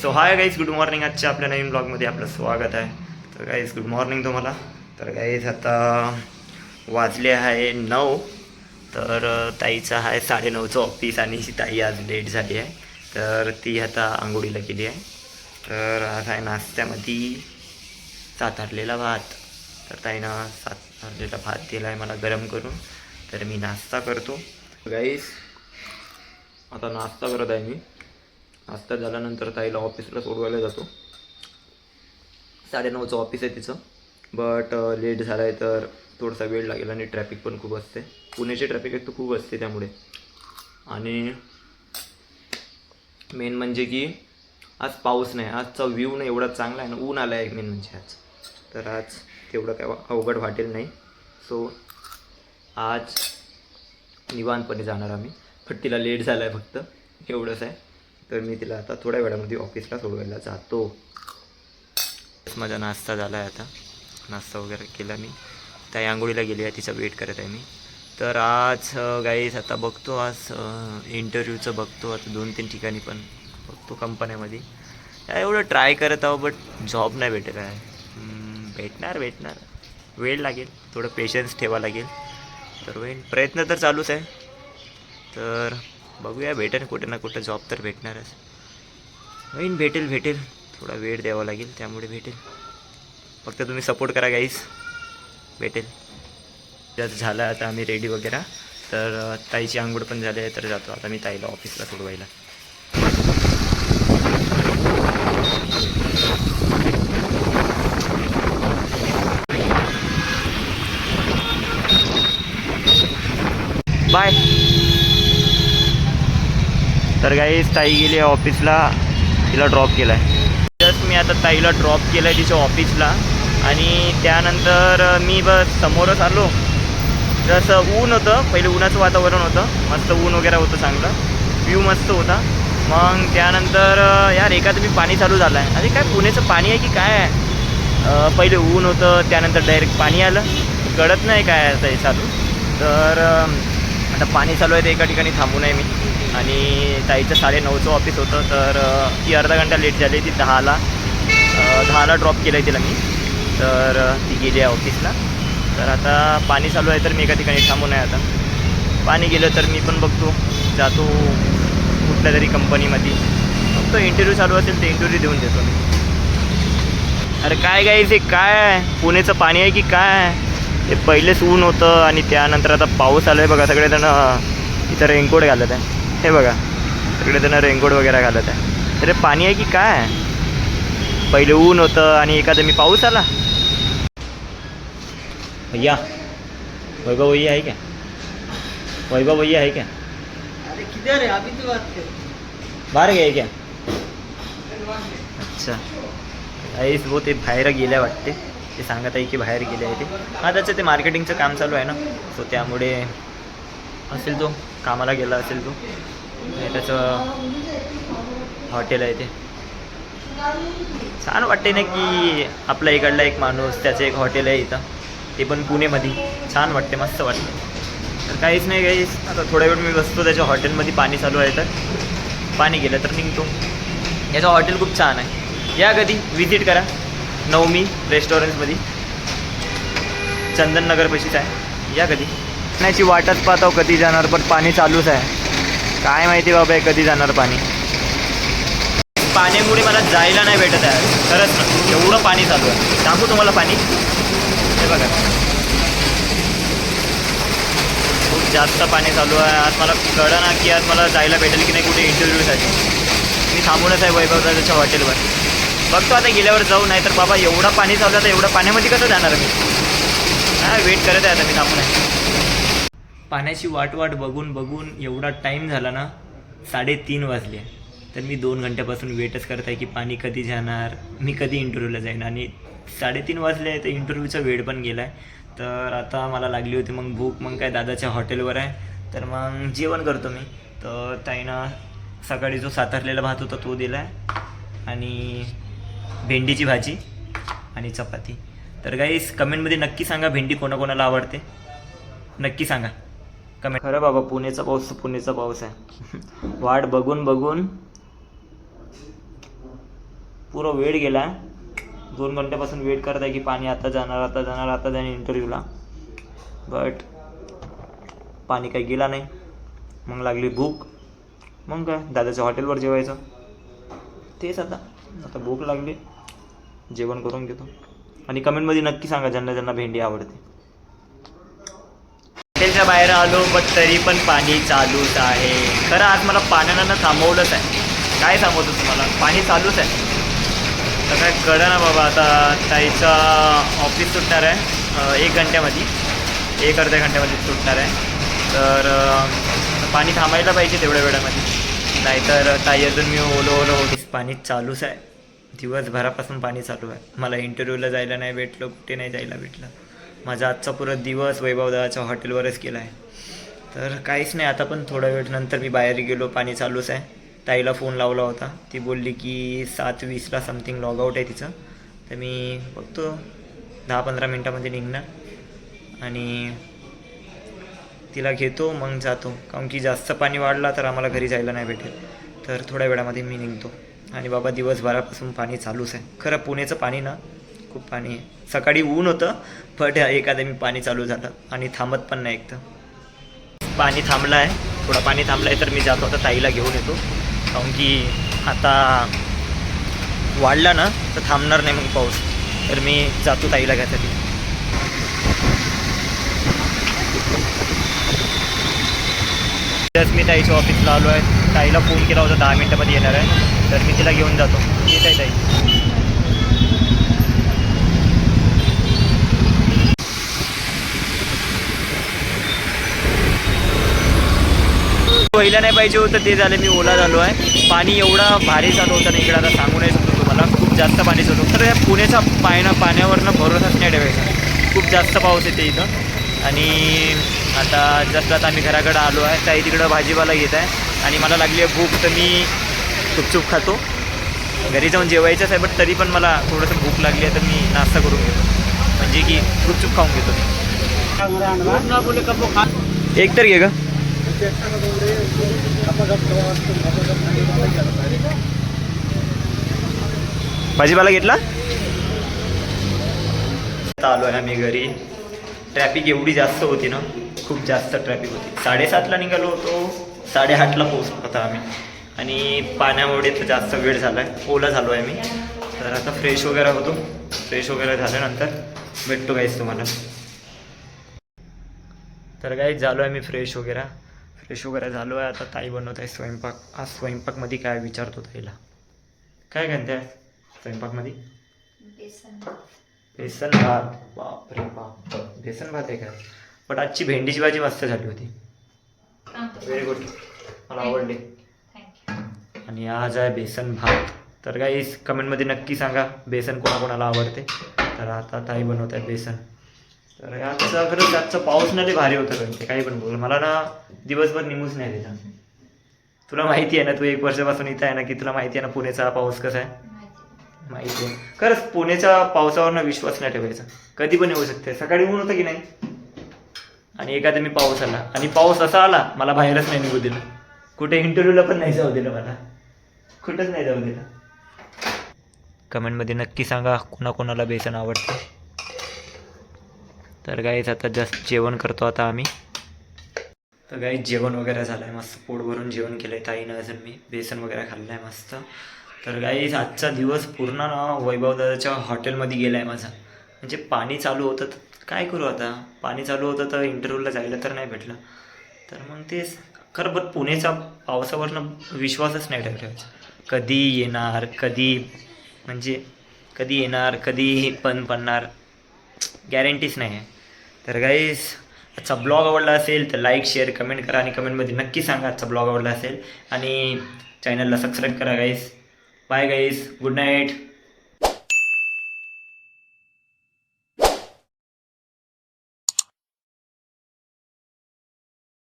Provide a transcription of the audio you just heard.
So hi guys, good morning. आजच्या आपल्या नवीन ब्लॉगमध्ये आपलं स्वागत आहे. तर गाईज गुड मॉर्निंग तुम्हाला. तर गाईज आता वाजले आहे 9. तर ताईचं आहे 9:30चं ऑफिस आणि ताई आज लेट झाली आहे. तर ती आता आंघोळीला गेली आहे. तर आज आहे नाश्त्यामध्ये सातारलेला भात. तर ताईनं सातारलेला भात दिला आहे मला गरम करून. तर मी नाश्ता करतो. गाईज आता नाश्ता करत आहे मी. नाश्ता झाल्यानंतर ताईला ऑफिसला सोडवायला जातो. 9:30चं ऑफिस आहे तिचं. बट लेट झाला आहे तर थोडासा वेळ लागेल आणि ट्रॅफिक पण खूप असते. पुण्याची ट्रॅफिक एक तर खूप असते त्यामुळे. आणि मेन म्हणजे की आज पाऊस नाही. आजचा व्ह्यू नाही एवढा चांगला आहे ना. ऊन आला आहे मेन म्हणजे आज. तर आज तेवढं काय अवघड वाटेल नाही. सो आज निवांतपणे जाणार आम्ही. पण तिला लेट झाला आहे फक्त एवढंच आहे. तर मी तिला आता थोड्या वेळामध्ये ऑफिसला सोडवायला जातो. माझा नाश्ता झाला आहे. आता नाश्ता वगैरे केला मी. ताई आंघोळीला गेली आहे, तिचा वेट करत आहे मी. तर आज गाईज आता बघतो, आज इंटरव्ह्यूचं बघतो. आता 2-3 ठिकाणी पण बघतो कंपन्यामध्ये. एवढं ट्राय करत आहो बट जॉब नाही भेटत आहे. भेटणार वेळ लागेल, थोडं पेशन्स ठेवा लागेल. तर प्रयत्न तर चालूच आहे. तर बघूया, भेटेल कुठे ना कुठं जॉब तर भेटणारच. भेटेल थोडा वेळ द्यावा लागेल, त्यामुळे भेटेल. फक्त तुम्ही सपोर्ट करा गाईस, भेटेल. जर झालं आता आम्ही रेडी वगैरे. तर ताईची आंघोळ पण झाली आहे. तर जातो आता मी ताईला ऑफिसला सोडवायला. बाय. तर गाईस ताई गेली आहे ऑफिसला, तिला ड्रॉप केला आहे. जस्ट मी आता ताईला ड्रॉप केलं आहे तिच्या ऑफिसला. आणि त्यानंतर मी बस समोरच आलो. जसं ऊन होतं, पहिले उन्हाचं वातावरण होतं, मस्त ऊन वगैरे होतं, चांगलं व्ह्यू मस्त होता. मग त्यानंतर यार एखादं मी पाणी चालू झालं आहे. अरे काय पुण्याचं पाणी आहे की काय आहे. पहिले ऊन होतं, त्यानंतर डायरेक्ट पाणी आलं. कळत नाही काय आहे ते चालू. तर आता पाणी चालू आहे तर एका ठिकाणी थांबून आहे मी. आणि ताईचं 9:30चं ऑफिस होतं. तर ती अर्धा घंटा लेट झाली. ती 10ला ड्रॉप केलं आहे तिला मी. तर ती गेली आहे ऑफिसला. तर आता पाणी चालू आहे तर मी एका ठिकाणी थांबून आहे. आता पाणी गेलं तर मी पण बघतो, जातो कुठल्या तरी कंपनीमध्ये. फक्त इंटरव्ह्यू चालू असेल ते इंटरव्ह्यू देऊन देतो मी. अरे काय गाईस, हे काय आहे, पुण्याचं पाणी आहे की काय. ते पहिलेच ऊन होतं आणि त्यानंतर आता पाऊस आला आहे. बघा सगळेजण इथं रेनकोट घालत आहे. हे बघा सगळेजण रेनकोट वगैरे घालत आहे. अरे पाणी आहे की काय. पहिले ऊन होतं आणि एखादं मी पाऊस आला. भैया, वैभव भैया है क्या? वैभव भैया है क्या? अरे किधर है अभी तो बात कर. बाहेर गए क्या? अच्छा. आईस वो ते बाहेर गेले वाटते. ते सांगत आहे की बाहेर गेले आहे ते. हां, त्याचं ते मार्केटिंगचं काम चालू आहे ना. सो त्यामुळे असेल तो कामाला गेला असेल तो. त्याचं हॉटेल आहे ते. छान वाटते ना की आपला इकडला एक माणूस, त्याचं एक हॉटेल आहे इथं, ते पण पुणेमध्ये. छान वाटते, मस्त वाटते. तर काहीच नाही गाईस, आता थोड्या वेळ मी बसतो त्याच्या हॉटेलमध्ये. पाणी चालू आहे तर पाणी गेलं तर निघतो. याचं हॉटेल खूप छान आहे. या कधी विजिट करा. नवमी रेस्टॉरंटमध्ये, चंदननगरपाशीच आहे. या कधी. पाण्याची वाटच पाहतो कधी जाणार, पण पाणी चालूच आहे. काय माहिती बाबा आहे कधी जाणार पाणी. पाण्यामुळे मला जायला नाही भेटत आहे खरंच ना. एवढं पाणी चालू आहे. दाखवू तुम्हाला पाणी. हे बघा खूप जास्त पाणी चालू आहे. आज मला कळलं ना की आज मला जायला भेटेल की नाही कुठे इंटरव्ह्यूसाठी. मी थांबूनच आहे वैभव दादाच्या हॉटेलवर. बघतो आता गेल्यावर जाऊ. नाही तर बाबा एवढं पाणी चालू आहे तर एवढं पाण्यामध्ये कसं जाणार मी. काय वेट करत आहे आता मी, थांबून आहे. पाण्याची वाट बघून एवढा टाईम झाला ना. 3:30 वाजले. तर मी 2 घंट्यापासून वेटच करत आहे की पाणी कधी जाणार, मी कधी इंटरव्ह्यूला जाईन. आणि 3:30 वाजले तर इंटरव्ह्यूचा वेळ पण गेला आहे. तर आता मला लागली होती मग भूक. मग काय दादाच्या हॉटेलवर आहे तर मग जेवण करतो मी. तर ताईनं सकाळी जो सातारलेला भात होता तो दिला आहे. आणि भेंडीची भाजी आणि चपाती. तर गाईस कमेंटमध्ये नक्की सांगा भेंडी कोणाकोणाला आवडते, नक्की सांगा कमेंट. खरं बाबा पुण्याचा पाऊस आहे. वाट बघून पुरा वेळ गेला. 2 घंट्यापासून वेट करत आहे की पाणी आता जाणार इंटरव्ह्यूला. बट पाणी काही गेला नाही. मग लागली भूक. मग काय दादाच्या हॉटेलवर जेवायचं. तेच आता भूक लागली, जेवण करून घेतो. आणि कमेंटमध्ये नक्की सांगा ज्यांना ज्यांना भेंडी आवडते. हॉटेलच्या बाहेर आलो बट तरी पण पाणी चालूच आहे. खरं आज मला पाण्यानं थांबवलंच आहे. काय सांगतो तुम्हाला, पाणी चालूच आहे. तर काय कळलं ना बाबा. आता ताईचं ऑफिस सुटणार आहे 1 घंट्यामध्ये, 1-अर्ध्या घंट्यामध्ये सुटणार आहे. तर पाणी थांबायला पाहिजे तेवढ्या वेळामध्ये, नाहीतर ताई अजून मी ओलं होती. पाणी चालूच आहे, दिवसभरापासून पाणी चालू आहे. मला इंटरव्ह्यूला जायला नाही भेटलं, कुठे नाही जायला भेटलं. माझा आजचा पुरा दिवस वैभवदाच्या हॉटेलवरच केला आहे. तर काहीच नाही. आता पण थोडा वेळ नंतर मी बाहेर गेलो, पाणी चालूच आहे. ताईला फोन लावला होता, ती बोलली की 7:20ला समथिंग लॉग आउट आहे तिचं. तर मी बघतो 10-15 मिनटामध्ये निघणार आणि तिला घेतो, मग जातो. कारण की जास्त पाणी वाढला तर आम्हाला घरी जायला नाही भेटेल. तर थोड्या वेळामध्ये मी निघतो. आणि बाबा दिवसभरापासून पाणी चालूच आहे. खरं पुण्याचं पाणी ना खूप पाणी आहे. सकाळी ऊन होतं बट एखाद्या पाणी चालू झालं आणि थांबत पण नाही. एकदम पाणी थांबलं आहे, थोडं पाणी थांबलं आहे. तर मी जातो आता ताईला घेऊन येतो. कारण की आता वाढला ना तर थांबणार नाही मग पाऊस. तर मी जातो ताईला घ्यायसाठी. जस्ट मी ताईच्या ऑफिसला आलो आहे. ताईला फोन केला होता 10 मिनटामध्ये येणार आहे. तर मी तिला घेऊन जातो. येत आहे ताई. पहिला नाही पाहिजे होतं ते झालं. मी ओला झालो आहे. पाणी एवढा भारी चालू होतं ना इकडे, आता सांगू नाही शकतो तुम्हाला. खूप जास्त पाणी चालू होतं. तर या पुण्याचा पाण्यावरनं भरोसाच नाही ठेवायचा. खूप जास्त पाऊस येते इथं. आणि आता जस्ट आता आम्ही घराकडं आलो आहे. ताई तिकडं भाजीपाला घेत आहे आणि मला लागली आहे भूक. तर मी चुपचूप खातो. घरी जाऊन जेवायचंच आहे बट तरी पण मला थोडंसं भूक लागली आहे. तर मी नाश्ता करून घेतो, म्हणजे की चुपचूप खाऊन घेतो मी. एक तर घे ग. भाजीपाला घेतला. आलो आहे आम्ही घरी. ट्रॅफिक एवढी जास्त होती ना, खूप जास्त ट्रॅफिक होती. 7:30ला निघालो होतो, 8:30ला पोहोचलो होता आम्ही. आणि पाण्यामुळे तर जास्त वेळ झाला आहे. ओला झालो आहे मी. तर आता फ्रेश वगैरे होतो. फ्रेश वगैरे झाल्यानंतर भेटतो गाईस तुम्हाला. तर गाईस झालो आहे मी फ्रेश वगैरे झालो आहे. आता ताई बनवत आहे स्वयंपाक. आज स्वयंपाकमध्ये काय विचारतो ताईला. काय म्हणते स्वयंपाकमध्ये? बेसन भात. बापरे बाप, बेसन भात आहे काय? बट आजची भेंडीची भाजी मस्त झाली होती. व्हेरी गुड, मला आवडली. आणि आज आहे बेसन भात. तर गाईस कमेंटमध्ये नक्की सांगा बेसन कोणाकोणाला आवडते. तर आता ताई बनवत आहे बेसन. तर आजचा खरंच आजचा पाऊस ना लय भारी होतं. पण ते काही पण बोल, मला ना दिवसभर निघूच नाही दिला. तुला माहिती आहे ना, तू 1 वर्षापासून इथं आहे ना, की तुला माहिती आहे ना पुण्याचा पाऊस कसा आहे. माहिती आहे खरंच. पुण्याच्या पावसावरनं विश्वास नाही ठेवायचा. कधी पण येऊ शकते. सकाळी ऊन होतं की नाही आणि एखादा मी पाऊस आला. आणि पाऊस असा आला मला बाहेरच नाही निघू दिलं. कुठे इंटरव्ह्यूला पण नाही जाऊ दिलं. मला कुठंच नाही जाऊ दिलं. कमेंटमध्ये नक्की सांगा कोणाकोणाला बेसन आवडतं. तर गाईच आता जस्ट जेवण करतो आता आम्ही. तर गाईच जेवण वगैरे झालं आहे. मस्त पोट भरून जेवण केलं आहे ताईनं. अजून मी बेसन वगैरे खाल्लं आहे मस्त. तर गाईज आजचा दिवस पूर्ण ना वैभवदादाच्या हॉटेलमध्ये गेला आहे माझा. म्हणजे पाणी चालू होतं तर काय करू आता. पाणी चालू होतं तर इंटरव्ह्यूला जायला तर नाही भेटलं. तर मग तेच खरं. बट पुण्याच्या पावसावरनं विश्वासच नाही ठेवायचा. कधी येणार, कधी येणार, कधी पण पडणार, गॅरंटीच नाही आहे. तर गाईज आजचा ब्लॉग आवडला असेल तर लाईक, शेअर, कमेंट करा. आणि कमेंटमध्ये नक्की सांगा आजचा ब्लॉग आवडला असेल. आणि चॅनलला सबस्क्राईब करा guys. Bye guys, good night.